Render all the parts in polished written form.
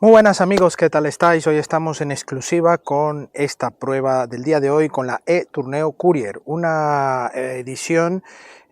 Muy buenas amigos, ¿qué tal estáis? Hoy estamos en exclusiva con esta prueba del día de hoy con la e-Tourneo Courier, una edición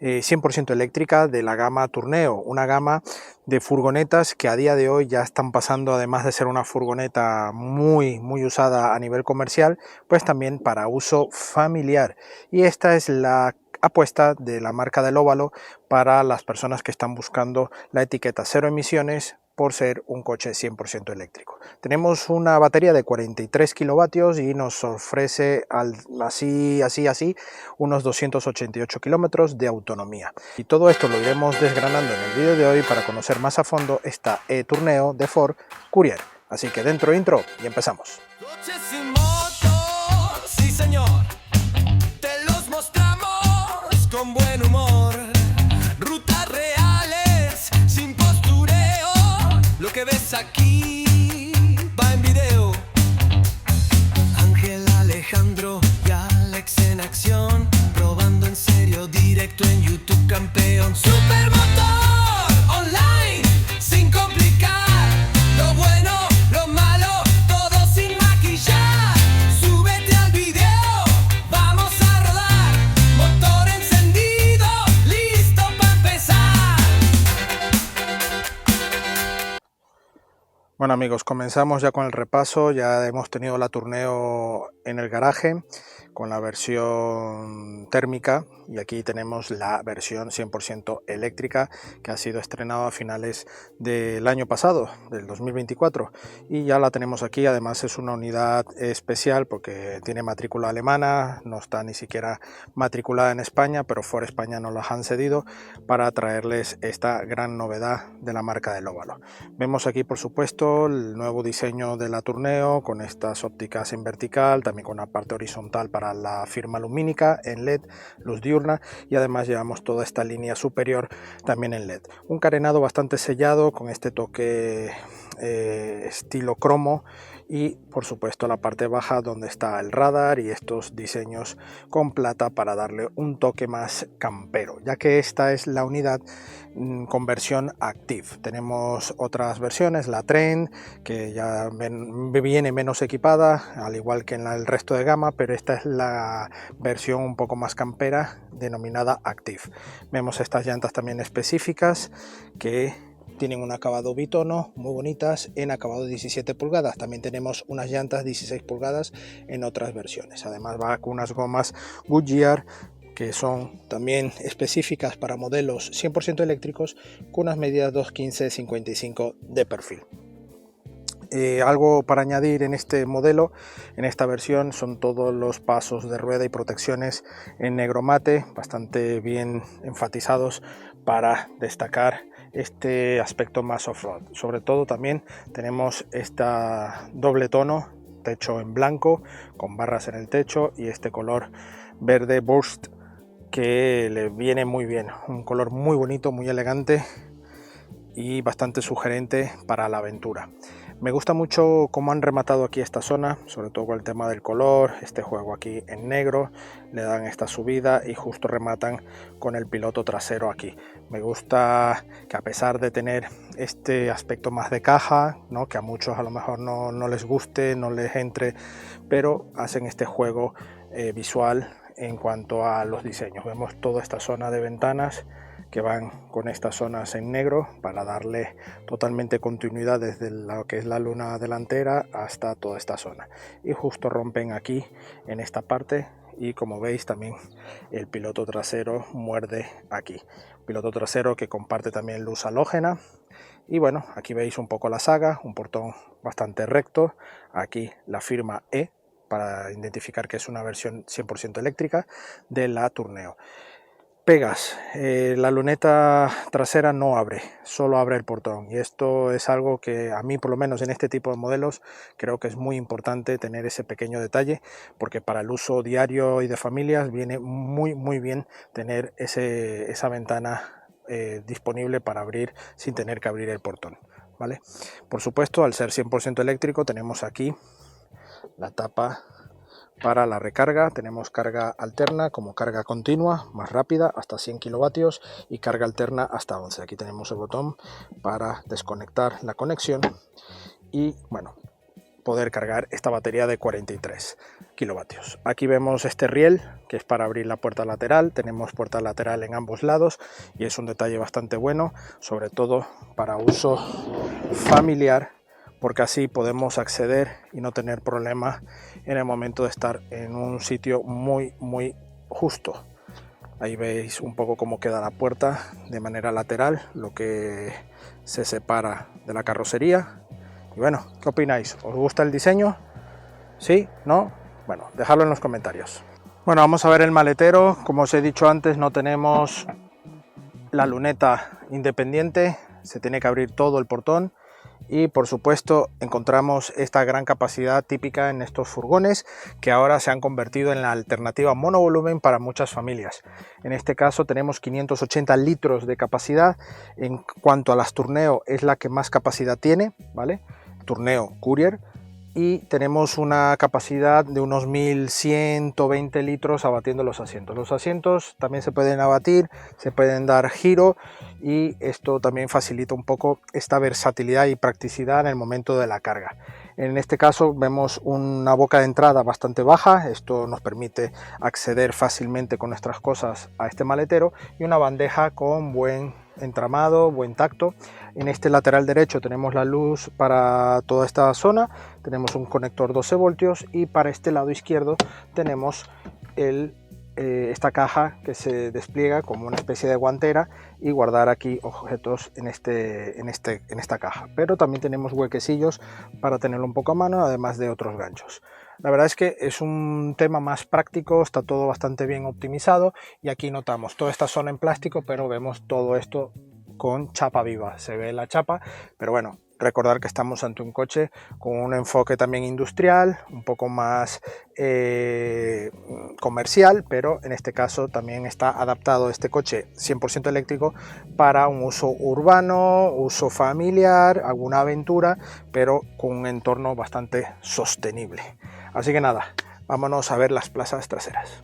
100% eléctrica de la gama Tourneo, una gama de furgonetas que a día de hoy ya están pasando, además de ser una furgoneta muy usada a nivel comercial, pues también para uso familiar. Y esta es la apuesta de la marca del Óvalo para las personas que están buscando la etiqueta cero emisiones por ser un coche 100% eléctrico. Tenemos una batería de 43 kilovatios y nos ofrece así unos 288 kilómetros de autonomía. Y todo esto lo iremos desgranando en el vídeo de hoy para conocer más a fondo esta e-Tourneo de Ford Courier. Así que dentro intro y empezamos. Coches y motos, sí señor, te los mostramos con buen humor. Rutas reales, sin postureo, lo que ves aquí va en video. Ángel, Alejandro y Alex en acción, probando en serio, directo en YouTube, campeón. Supermotor online, sin complicar, lo bueno, lo malo, todo sin maquillar. Súbete al video, vamos a rodar, motor encendido, listo para empezar. Bueno amigos, comenzamos ya con el repaso. Ya hemos tenido la Tourneo en el garaje con la versión térmica y aquí tenemos la versión 100% eléctrica que ha sido estrenada a finales del año pasado, del 2024, y ya la tenemos aquí. Además es una unidad especial porque tiene matrícula alemana, no está ni siquiera matriculada en España, pero Ford España nos las han cedido para traerles esta gran novedad de la marca del Óvalo. Vemos aquí por supuesto el nuevo diseño de la Tourneo con estas ópticas en vertical, también con una parte horizontal para la firma lumínica en LED, luz diurna, y además llevamos toda esta línea superior también en LED. Un carenado bastante sellado con este toque estilo cromo, y por supuesto la parte baja donde está el radar y estos diseños con plata para darle un toque más campero, ya que esta es la unidad con versión Active. Tenemos otras versiones, la Trend, que ya viene menos equipada, al igual que en el resto de gama, pero esta es la versión un poco más campera denominada Active. Vemos estas llantas también específicas que tienen un acabado bitono, muy bonitas, en acabado 17 pulgadas. También tenemos unas llantas 16 pulgadas en otras versiones. Además va con unas gomas Goodyear que son también específicas para modelos 100% eléctricos, con unas medidas 215-55 de perfil. Algo para añadir en este modelo, en esta versión, son todos los pasos de rueda y protecciones en negro mate, bastante bien enfatizados para destacar este aspecto más off-road. Sobre todo también tenemos esta doble tono, techo en blanco con barras en el techo y este color verde burst que le viene muy bien, un color muy bonito, muy elegante y bastante sugerente para la aventura. Me gusta mucho cómo han rematado aquí esta zona, sobre todo con el tema del color, este juego aquí en negro, le dan esta subida y justo rematan con el piloto trasero aquí. Me gusta que a pesar de tener este aspecto más de caja, ¿no?, que a muchos a lo mejor no les guste, no les entre, pero hacen este juego visual en cuanto a los diseños. Vemos toda esta zona de ventanas que van con estas zonas en negro para darle totalmente continuidad desde lo que es la luna delantera hasta toda esta zona, y justo rompen aquí en esta parte, y como veis también el piloto trasero muerde aquí, piloto trasero que comparte también luz halógena. Y bueno, aquí veis un poco la saga, un portón bastante recto, aquí la firma E para identificar que es una versión 100% eléctrica de la Tourneo. Pegas, la luneta trasera no abre, solo abre el portón, y esto es algo que a mí, por lo menos en este tipo de modelos, creo que es muy importante tener ese pequeño detalle, porque para el uso diario y de familias viene muy bien tener esa ventana disponible para abrir sin tener que abrir el portón, ¿vale? Por supuesto, al ser 100% eléctrico, tenemos aquí la tapa para la recarga. Tenemos carga alterna como carga continua, más rápida, hasta 100 kilovatios, y carga alterna hasta 11. Aquí tenemos el botón para desconectar la conexión, y bueno, poder cargar esta batería de 43 kilovatios. Aquí vemos este riel que es para abrir la puerta lateral. Tenemos puerta lateral en ambos lados y es un detalle bastante bueno, sobre todo para uso familiar, porque así podemos acceder y no tener problemas en el momento de estar en un sitio muy justo. Ahí veis un poco cómo queda la puerta de manera lateral, lo que se separa de la carrocería. Y bueno, ¿qué opináis? ¿Os gusta el diseño? ¿Sí? ¿No? Bueno, dejadlo en los comentarios. Bueno, vamos a ver el maletero. Como os he dicho antes, no tenemos la luneta independiente, se tiene que abrir todo el portón. Y por supuesto encontramos esta gran capacidad típica en estos furgones, que ahora se han convertido en la alternativa monovolumen para muchas familias. En este caso tenemos 580 litros de capacidad. En cuanto a las Tourneo, es la que más capacidad tiene, ¿vale? Tourneo Courier. Y tenemos una capacidad de unos 1120 litros abatiendo los asientos. Los asientos también se pueden abatir, se pueden dar giro, y esto también facilita un poco esta versatilidad y practicidad en el momento de la carga. En este caso vemos una boca de entrada bastante baja, esto nos permite acceder fácilmente con nuestras cosas a este maletero, y una bandeja con buen entramado, buen tacto. En este lateral derecho tenemos la luz para toda esta zona, tenemos un conector 12 voltios, y para este lado izquierdo tenemos esta caja que se despliega como una especie de guantera y guardar aquí objetos en esta caja. Pero también tenemos huequecillos para tenerlo un poco a mano, además de otros ganchos. La verdad es que es un tema más práctico, está todo bastante bien optimizado, y aquí notamos toda esta zona en plástico, pero vemos todo esto con chapa viva. Se ve la chapa, pero bueno, recordar que estamos ante un coche con un enfoque también industrial, un poco más comercial, pero en este caso también está adaptado este coche 100% eléctrico para un uso urbano, uso familiar, alguna aventura, pero con un entorno bastante sostenible. Así que nada, vámonos a ver las plazas traseras.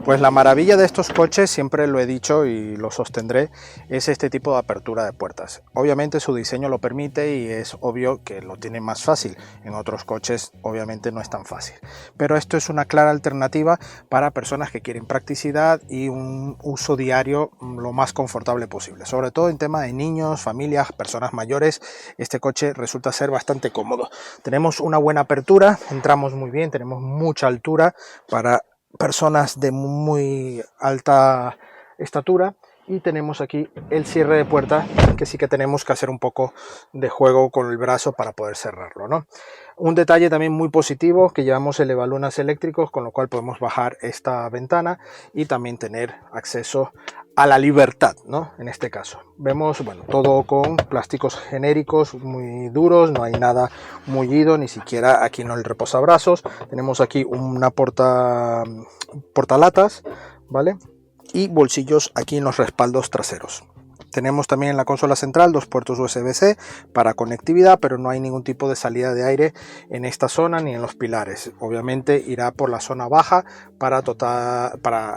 Pues la maravilla de estos coches, siempre lo he dicho y lo sostendré, es este tipo de apertura de puertas. Obviamente su diseño lo permite y es obvio que lo tiene más fácil. En otros coches obviamente no es tan fácil. Pero esto es una clara alternativa para personas que quieren practicidad y un uso diario lo más confortable posible. Sobre todo en tema de niños, familias, personas mayores, este coche resulta ser bastante cómodo. Tenemos una buena apertura, entramos muy bien, tenemos mucha altura para personas de muy alta estatura, y tenemos aquí el cierre de puerta, que sí que tenemos que hacer un poco de juego con el brazo para poder cerrarlo, ¿no? Un detalle también muy positivo, que llevamos elevalunas eléctricos, con lo cual podemos bajar esta ventana y también tener acceso a la libertad, ¿no? En este caso vemos, bueno, todo con plásticos genéricos muy duros, no hay nada mullido, ni siquiera aquí en el reposabrazos. Tenemos aquí una portalatas, ¿vale? Y bolsillos aquí en los respaldos traseros. Tenemos también en la consola central dos puertos USB-C para conectividad, pero no hay ningún tipo de salida de aire en esta zona ni en los pilares. Obviamente irá por la zona baja para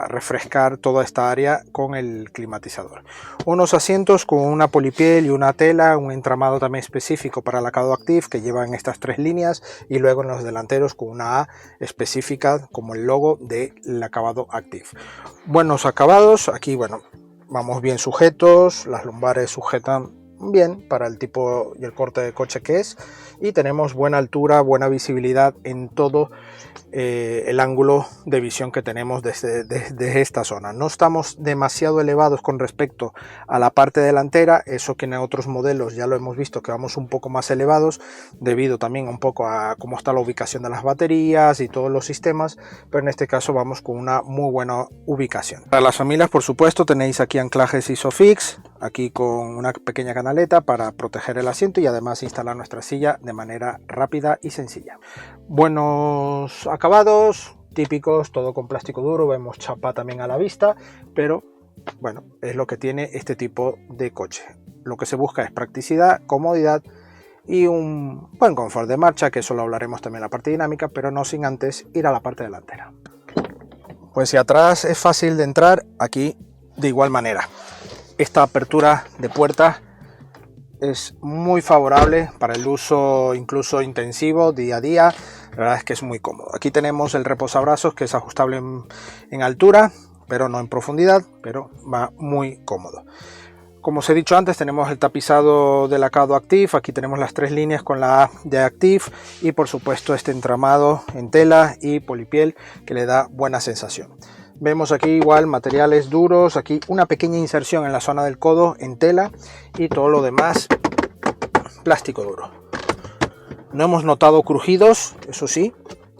refrescar toda esta área con el climatizador. Unos asientos con una polipiel y una tela, un entramado también específico para el acabado Active, que llevan estas tres líneas, y luego en los delanteros con una A específica como el logo del acabado Active. Buenos acabados, aquí bueno, vamos bien sujetos, las lumbares sujetan bien para el tipo y el corte de coche que es, y tenemos buena altura, buena visibilidad en todo el ángulo de visión que tenemos desde esta zona. No estamos demasiado elevados con respecto a la parte delantera, eso que en otros modelos ya lo hemos visto que vamos un poco más elevados, debido también un poco a cómo está la ubicación de las baterías y todos los sistemas, pero en este caso vamos con una muy buena ubicación. Para las familias, por supuesto, tenéis aquí anclajes ISOFIX, aquí con una pequeña canaleta para proteger el asiento y además instalar nuestra silla de manera rápida y sencilla. Buenos acabados, típicos, todo con plástico duro, vemos chapa también a la vista, pero bueno, es lo que tiene este tipo de coche. Lo que se busca es practicidad, comodidad y un buen confort de marcha, que eso lo hablaremos también en la parte dinámica, pero no sin antes ir a la parte delantera. Pues si atrás es fácil de entrar, aquí de igual manera. Esta apertura de puerta es muy favorable para el uso incluso intensivo, día a día. La verdad es que es muy cómodo. Aquí tenemos el reposabrazos, que es ajustable en altura, pero no en profundidad, pero va muy cómodo. Como os he dicho antes, tenemos el tapizado de lacado Active. Aquí tenemos las 3 líneas con la A de Active y por supuesto este entramado en tela y polipiel que le da buena sensación. Vemos aquí igual materiales duros, aquí una pequeña inserción en la zona del codo en tela y todo lo demás plástico duro. No hemos notado crujidos, eso sí,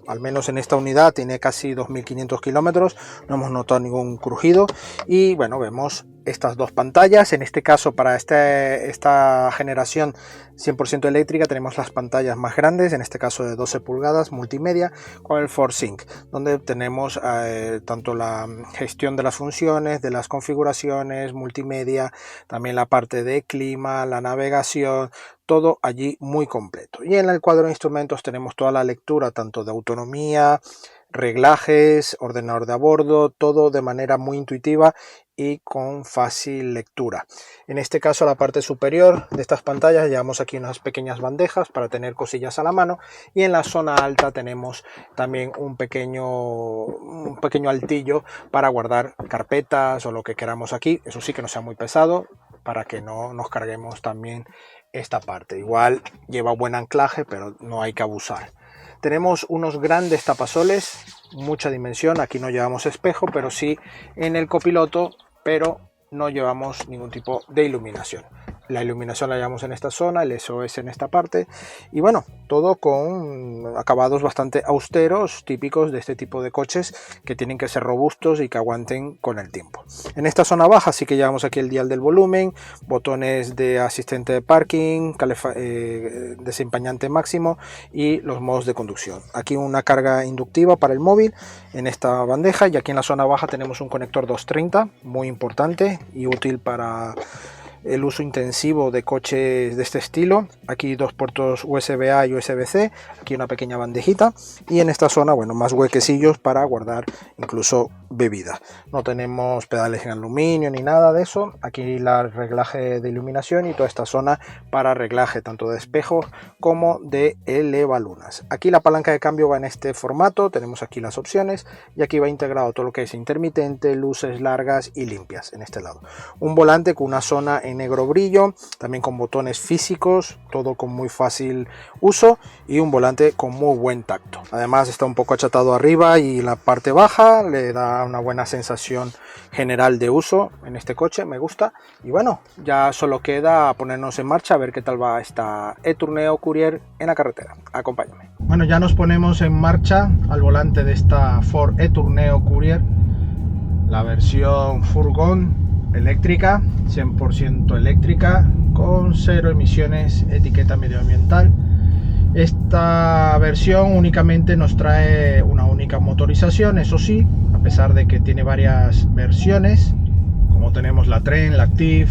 al menos en esta unidad tiene casi 2500 kilómetros, no hemos notado ningún crujido. Y bueno, vemos estas dos pantallas. En este caso, para esta generación 100% eléctrica, tenemos las pantallas más grandes, en este caso de 12 pulgadas, multimedia, con el ForceSync, donde tenemos tanto la gestión de las funciones, de las configuraciones, multimedia, también la parte de clima, la navegación, todo allí muy completo. Y en el cuadro de instrumentos tenemos toda la lectura, tanto de autonomía, reglajes, ordenador de a bordo, todo de manera muy intuitiva y con fácil lectura. En este caso, la parte superior de estas pantallas llevamos aquí unas pequeñas bandejas para tener cosillas a la mano, y en la zona alta tenemos también un pequeño altillo para guardar carpetas o lo que queramos aquí. Eso sí, que no sea muy pesado para que no nos carguemos también esta parte. Igual lleva buen anclaje, pero no hay que abusar. Tenemos unos grandes tapasoles, mucha dimensión. Aquí no llevamos espejo, pero sí en el copiloto, pero no llevamos ningún tipo de iluminación. La iluminación la llevamos en esta zona, el SOS en esta parte, y bueno, todo con acabados bastante austeros, típicos de este tipo de coches que tienen que ser robustos y que aguanten con el tiempo. En esta zona baja sí que llevamos aquí el dial del volumen, botones de asistente de parking, desempañante máximo y los modos de conducción. Aquí una carga inductiva para el móvil en esta bandeja, y aquí en la zona baja tenemos un conector 230 muy importante y útil para el uso intensivo de coches de este estilo. Aquí dos puertos USB-A y USB-C, aquí una pequeña bandejita, y en esta zona, bueno, más huequecillos para guardar incluso bebida. No tenemos pedales en aluminio ni nada de eso. Aquí el reglaje de iluminación y toda esta zona para reglaje tanto de espejos como de elevalunas. Aquí la palanca de cambio va en este formato, tenemos aquí las opciones, y aquí va integrado todo lo que es intermitente, luces largas y limpias en este lado. Un volante con una zona en negro brillo, también con botones físicos, todo con muy fácil uso, y un volante con muy buen tacto. Además está un poco achatado arriba y la parte baja le da una buena sensación general de uso en este coche, me gusta. Y bueno, ya solo queda ponernos en marcha a ver qué tal va esta e-Tourneo Courier en la carretera. Acompáñame. Bueno, ya nos ponemos en marcha al volante de esta Ford e-Tourneo Courier, la versión furgón eléctrica, 100% eléctrica, con 0 emisiones, etiqueta medioambiental. Esta versión únicamente nos trae una única motorización, eso sí, a pesar de que tiene varias versiones, como tenemos la Trend, la Active,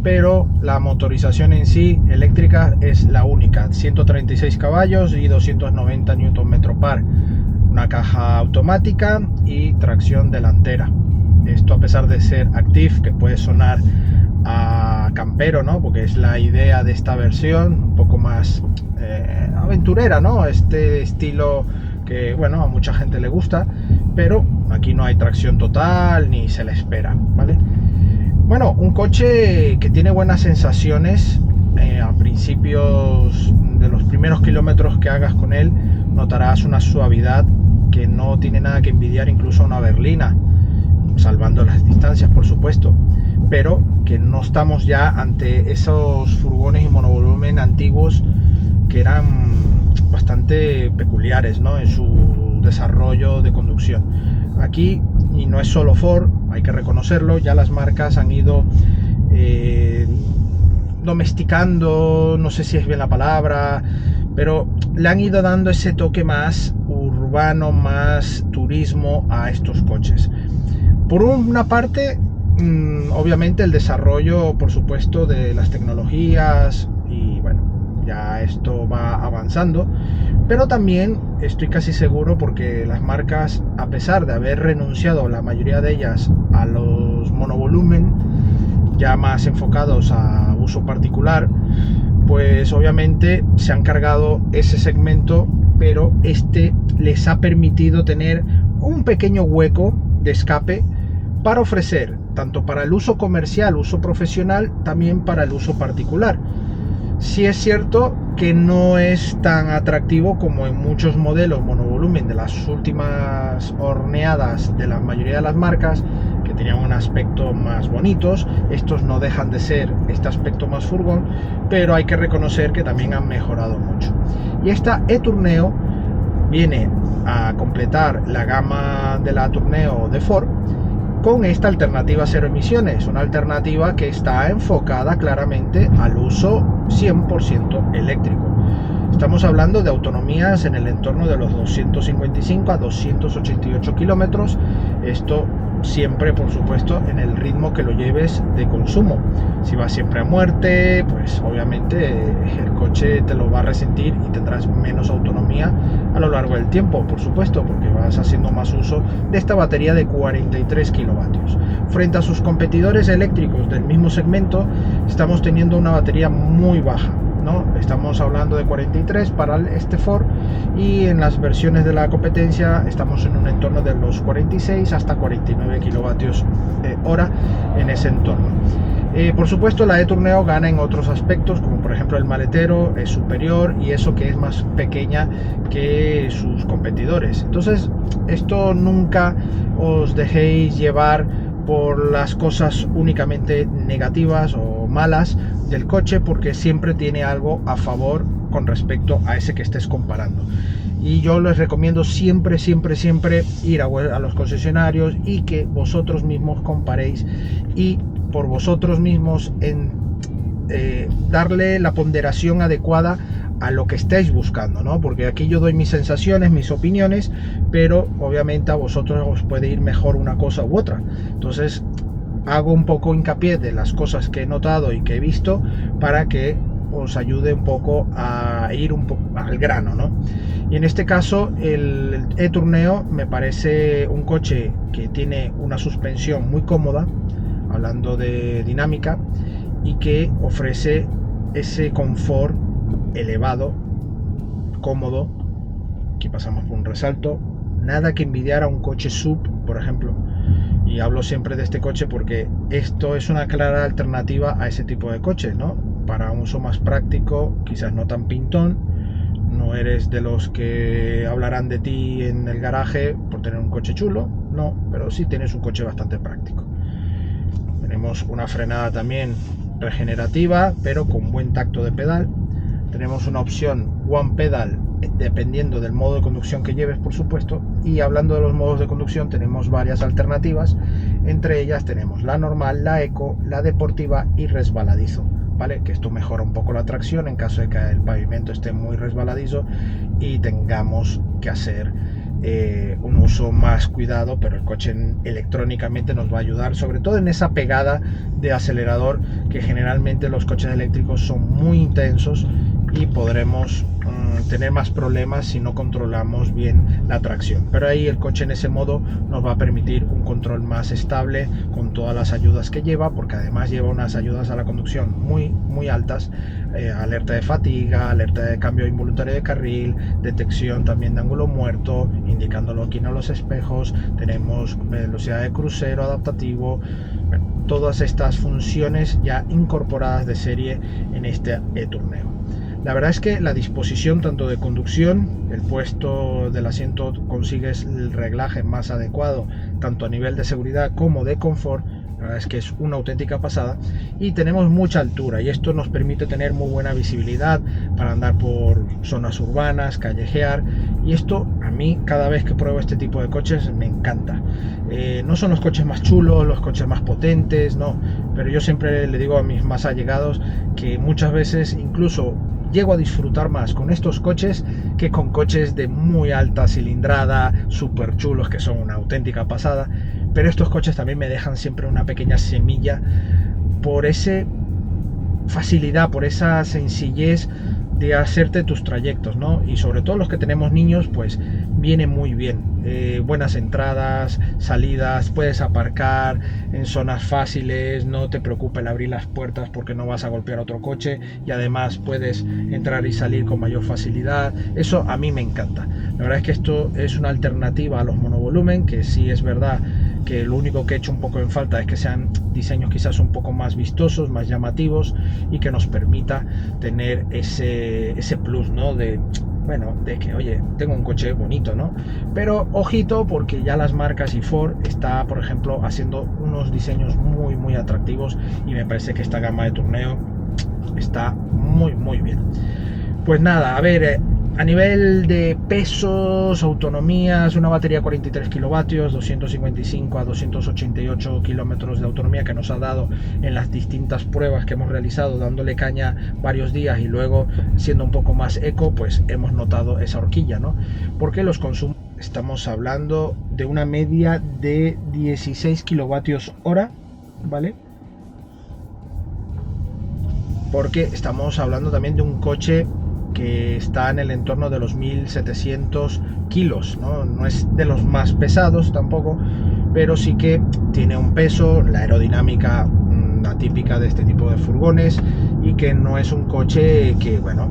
pero la motorización en sí eléctrica es la única, 136 caballos y 290 Nm par, una caja automática y tracción delantera. Esto a pesar de ser Active, que puede sonar a campero, ¿no? Porque es la idea de esta versión, un poco más aventurera, ¿no? Este estilo que, bueno, a mucha gente le gusta, pero aquí no hay tracción total ni se le espera, ¿vale? Bueno, un coche que tiene buenas sensaciones. A principios de los primeros kilómetros que hagas con él, notarás una suavidad que no tiene nada que envidiar incluso a una berlina, salvando las distancias por supuesto, pero que no estamos ya ante esos furgones y monovolumen antiguos que eran bastante peculiares, ¿no?, en su desarrollo de conducción. Aquí, y no es solo Ford, hay que reconocerlo, ya las marcas han ido domesticando, no sé si es bien la palabra, pero le han ido dando ese toque más urbano, más turismo a estos coches. Por una parte, obviamente el desarrollo, por supuesto, de las tecnologías, y bueno, ya esto va avanzando, pero también estoy casi seguro porque las marcas, a pesar de haber renunciado la mayoría de ellas a los monovolumen, ya más enfocados a uso particular, pues obviamente se han cargado ese segmento, pero este les ha permitido tener un pequeño hueco de escape para ofrecer tanto para el uso comercial, uso profesional, también para el uso particular. Sí es cierto que no es tan atractivo como en muchos modelos monovolumen de las últimas horneadas de la mayoría de las marcas, que tenían un aspecto más bonitos. Estos no dejan de ser este aspecto más furgón, pero hay que reconocer que también han mejorado mucho. Y esta e-Tourneo viene a completar la gama de la Tourneo de Ford con esta alternativa cero emisiones, una alternativa que está enfocada claramente al uso 100% eléctrico. Estamos hablando de autonomías en el entorno de los 255 a 288 kilómetros, esto siempre, por supuesto, en el ritmo que lo lleves de consumo. Si vas siempre a muerte, pues obviamente el coche te lo va a resentir y tendrás menos autonomía a lo largo del tiempo, por supuesto, porque vas haciendo más uso de esta batería de 43 kilovatios. Frente a sus competidores eléctricos del mismo segmento, estamos teniendo una batería muy baja, ¿no? Estamos hablando de 43 para este Ford, y en las versiones de la competencia estamos en un entorno de los 46 hasta 49 kilovatios hora en ese entorno. Por supuesto, la e-Tourneo gana en otros aspectos, como por ejemplo el maletero es superior y eso que es más pequeña que sus competidores. Entonces, esto nunca os dejéis llevar por las cosas únicamente negativas o malas del coche, porque siempre tiene algo a favor con respecto a ese que estés comparando. Y yo les recomiendo siempre ir a los concesionarios y que vosotros mismos comparéis y por vosotros mismos darle la ponderación adecuada a lo que estáis buscando, ¿no? Porque aquí yo doy mis sensaciones, mis opiniones, pero obviamente a vosotros os puede ir mejor una cosa u otra. Entonces hago un poco hincapié de las cosas que he notado y que he visto para que os ayude un poco a ir un poco al grano, ¿no? Y en este caso el e-Tourneo me parece un coche que tiene una suspensión muy cómoda, hablando de dinámica, y que ofrece ese confort elevado, cómodo. Aquí pasamos por un resalto, nada que envidiar a un coche SUV, por ejemplo, y hablo siempre de este coche porque esto es una clara alternativa a ese tipo de coches, ¿no? Para un uso más práctico, quizás no tan pintón. No eres de los que hablarán de ti en el garaje por tener un coche chulo, no, pero sí tienes un coche bastante práctico. Tenemos una frenada también regenerativa, pero con buen tacto de pedal. Tenemos una opción One Pedal dependiendo del modo de conducción que lleves, por supuesto. Y hablando de los modos de conducción, tenemos varias alternativas. Entre ellas tenemos la normal, la eco, la deportiva y resbaladizo, ¿vale? Que esto mejora un poco la tracción en caso de que el pavimento esté muy resbaladizo y tengamos que hacer un uso más cuidado, pero el coche electrónicamente nos va a ayudar, sobre todo en esa pegada de acelerador, que generalmente los coches eléctricos son muy intensos y podremos tener más problemas si no controlamos bien la tracción. Pero ahí el coche en ese modo nos va a permitir un control más estable con todas las ayudas que lleva, porque además lleva unas ayudas a la conducción muy altas, alerta de fatiga, alerta de cambio involuntario de carril, detección también de ángulo muerto, indicándolo aquí en los espejos. Tenemos velocidad de crucero adaptativo, todas estas funciones ya incorporadas de serie en este e-Tourneo. La verdad es que la disposición tanto de conducción, el puesto del asiento, consigues el reglaje más adecuado tanto a nivel de seguridad como de confort. La verdad es que es una auténtica pasada, y tenemos mucha altura y esto nos permite tener muy buena visibilidad para andar por zonas urbanas, callejear, y esto a mí cada vez que pruebo este tipo de coches me encanta. No son los coches más chulos, los coches más potentes, no, pero yo siempre le digo a mis más allegados que muchas veces incluso llego a disfrutar más con estos coches que con coches de muy alta cilindrada, súper chulos, que son una auténtica pasada. Pero estos coches también me dejan siempre una pequeña semilla por esa facilidad, por esa sencillez de hacerte tus trayectos, ¿no? Y sobre todo los que tenemos niños, pues viene muy bien. Buenas entradas, salidas, puedes aparcar en zonas fáciles, no te preocupa el abrir las puertas porque no vas a golpear otro coche, y además puedes entrar y salir con mayor facilidad. Eso a mí me encanta. La verdad es que esto es una alternativa a los monovolumen, que sí es verdad que lo único que he hecho un poco en falta es que sean diseños quizás un poco más vistosos, más llamativos, y que nos permita tener ese plus, ¿no? De que, oye, tengo un coche bonito, ¿no? Pero ojito, porque ya las marcas y Ford está, por ejemplo, haciendo unos diseños muy, muy atractivos, y me parece que esta gama de Tourneo está muy, muy bien. Pues nada, a ver, a nivel de pesos, autonomías, una batería 43 kilovatios, 255 a 288 kilómetros de autonomía que nos ha dado en las distintas pruebas que hemos realizado, dándole caña varios días y luego siendo un poco más eco, pues hemos notado esa horquilla, ¿no? Porque los consumos, estamos hablando de una media de 16 kilovatios hora, ¿vale? Porque estamos hablando también de un coche que está en el entorno de los 1700 kilos, ¿no? No es de los más pesados tampoco, pero sí que tiene un peso, la aerodinámica atípica de este tipo de furgones, y que no es un coche que, bueno,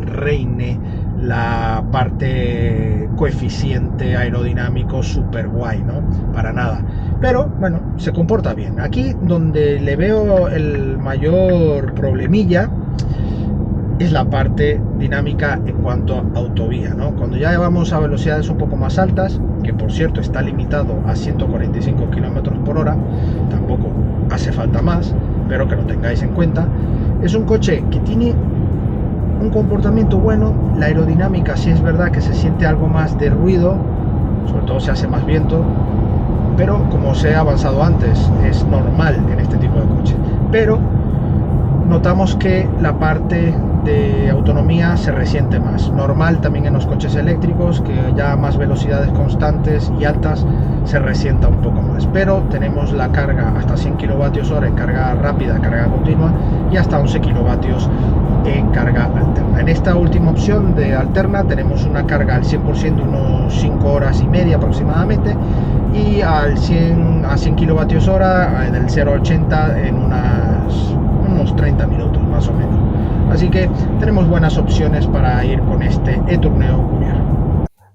reine la parte coeficiente aerodinámico super guay, ¿no? Para nada. Pero bueno, se comporta bien. Aquí donde le veo el mayor problemilla es la parte dinámica en cuanto a autovía, ¿no? Cuando ya vamos a velocidades un poco más altas, que por cierto está limitado a 145 km por hora, tampoco hace falta más, pero que lo tengáis en cuenta. Es un coche que tiene un comportamiento bueno, la aerodinámica sí es verdad que se siente algo más de ruido, sobre todo se hace más viento, pero como os he avanzado antes, es normal en este tipo de coche. Pero notamos que la parte de autonomía se resiente más. Normal también en los coches eléctricos, que ya a más velocidades constantes y altas se resienta un poco más. Pero tenemos la carga hasta 100 kilovatios hora en carga rápida, carga continua, y hasta 11 kilovatios en carga alterna. En esta última opción de alterna tenemos una carga al 100% unos 5 horas y media aproximadamente, y a 100 kilovatios hora del 0 a 80 en unos 30 minutos más o menos. Así que tenemos buenas opciones para ir con este e-Tourneo Courier.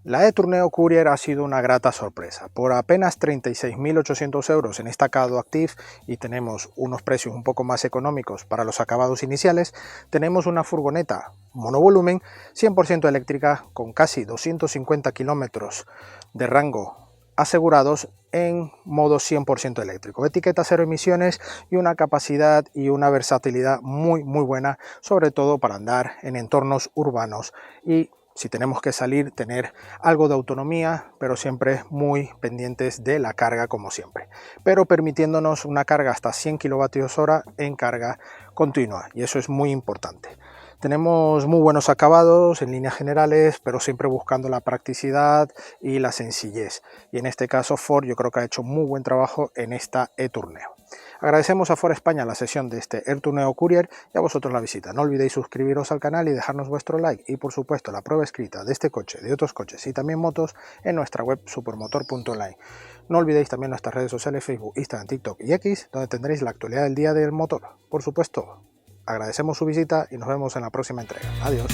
La e-Tourneo Courier ha sido una grata sorpresa. Por apenas 36.800 euros en esta Caddo Active, y tenemos unos precios un poco más económicos para los acabados iniciales, tenemos una furgoneta monovolumen 100% eléctrica con casi 250 kilómetros de rango asegurados en modo 100% eléctrico, etiqueta cero emisiones y una capacidad y una versatilidad muy buena, sobre todo para andar en entornos urbanos, y si tenemos que salir, tener algo de autonomía, pero siempre muy pendientes de la carga como siempre, pero permitiéndonos una carga hasta 100 kilovatios hora en carga continua, y eso es muy importante. Tenemos muy buenos acabados en líneas generales, pero siempre buscando la practicidad y la sencillez. Y en este caso Ford yo creo que ha hecho muy buen trabajo en esta e-Tourneo. Agradecemos a Ford España la sesión de este e-Tourneo Courier y a vosotros la visita. No olvidéis suscribiros al canal y dejarnos vuestro like, y por supuesto la prueba escrita de este coche, de otros coches y también motos en nuestra web supermotor.online. No olvidéis también nuestras redes sociales Facebook, Instagram, TikTok y X, donde tendréis la actualidad del día del motor. Por supuesto, agradecemos su visita y nos vemos en la próxima entrega. Adiós.